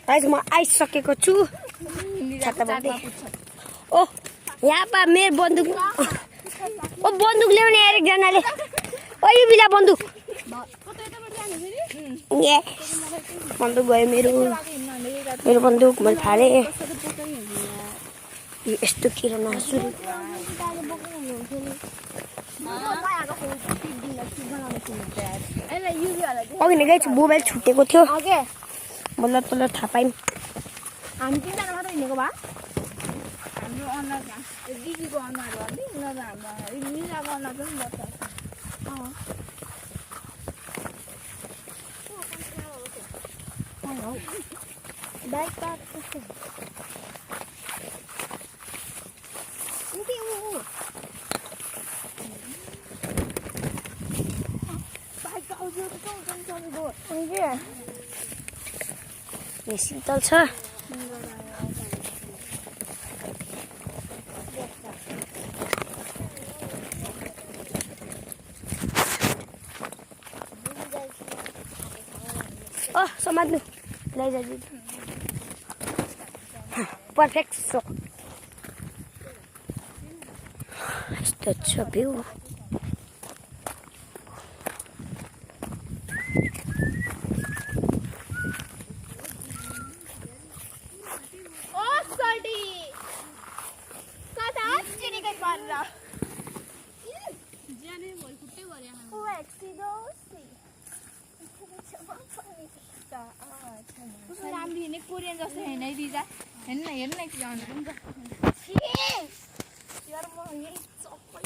Guys म आइसकेको छु छाताबाट। ओ यहाँ पा मेरो बन्दुक। ओ बन्दुक ल्याउने एकजनाले। ओ यो बिला बन्दुक। ए बन्दुक गयो मेरो बन्दुक मैले फाले। यस्तो किरा नसुरु। अघि नै गाइस मोबाइल छुटेको थियो। बल्ल बल्ल थाहा पायौँ। हामी तिनजना मात्र हिँडेको भए हाम्रो अनुहार दिदीको अनुहार हो नि उनीहरू मिलाको अनुहार पनि बच्छ। बाइक पार्क कस्तो शीतल छ। समात्नु लैजा पर्फेक्ट सो यस्तो छ भ्यू। कोरियन जस्तो हैन है दिजा हेर्नु न एकछिन आउनु पनि यार म यही सबै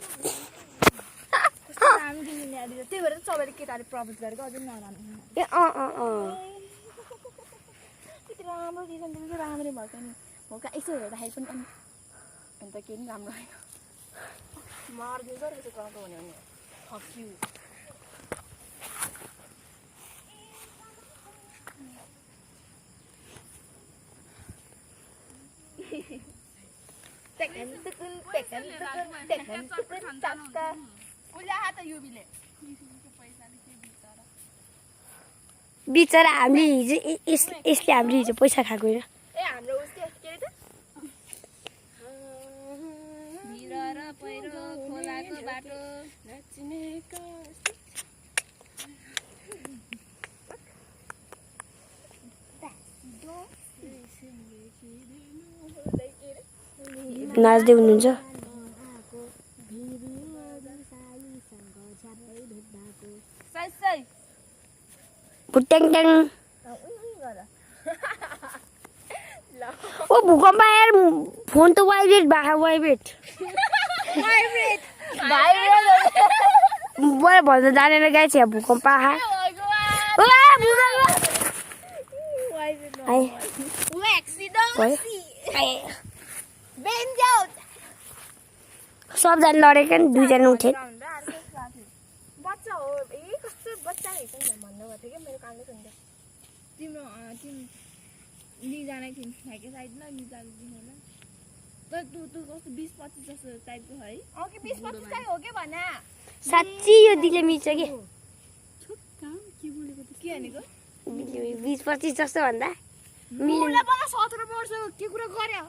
नाम दिने आदि त्यही भएर सबैले केटाले प्रपोज गरेको अझै नराम्रो ए कति राम्रो दिजन दिनु राम्रै भएको नि हो का यसो हेर्दाखेरि पनि अन्त के नि राम्रो आयो मार्दिन्छ रहेछ गएको भन्यो भने फक्यु बिचरा हामीले हिजो यसले हामीले हिजो पैसा खाएको होइन। ए हाम्रो उसले के रे त भिर र पहिरो खोलाको बाटो नाच्नेको नाच्दै हुनुहुन्छ। पुट्याङ ट्याङ ओ भूकम्प यार फोन त वाइब्रेट वाइब्रेट मलाई भन्न जानेर गएछ यहाँ भूकम्प सबजना लडेको नि दुईजना उठे। बच्चा हो ए कस्तो बच्चा रहेछ नि भन्नु भएको थियो कि मेरो कानले सुन्दै तिम्रो लिजानै थिइन् खाइके साइड न लिजाले दिनु तर तँ कस्तो 20-25 जस्तो टाइपको है कि 20-25 चाहिँ हो के भना साच्ची यो दिले मिल्छ कि के बोलेको त के भनेको 20-25 जस्तो भन्दा मलाई 17 वर्ष के कुरा गर्यो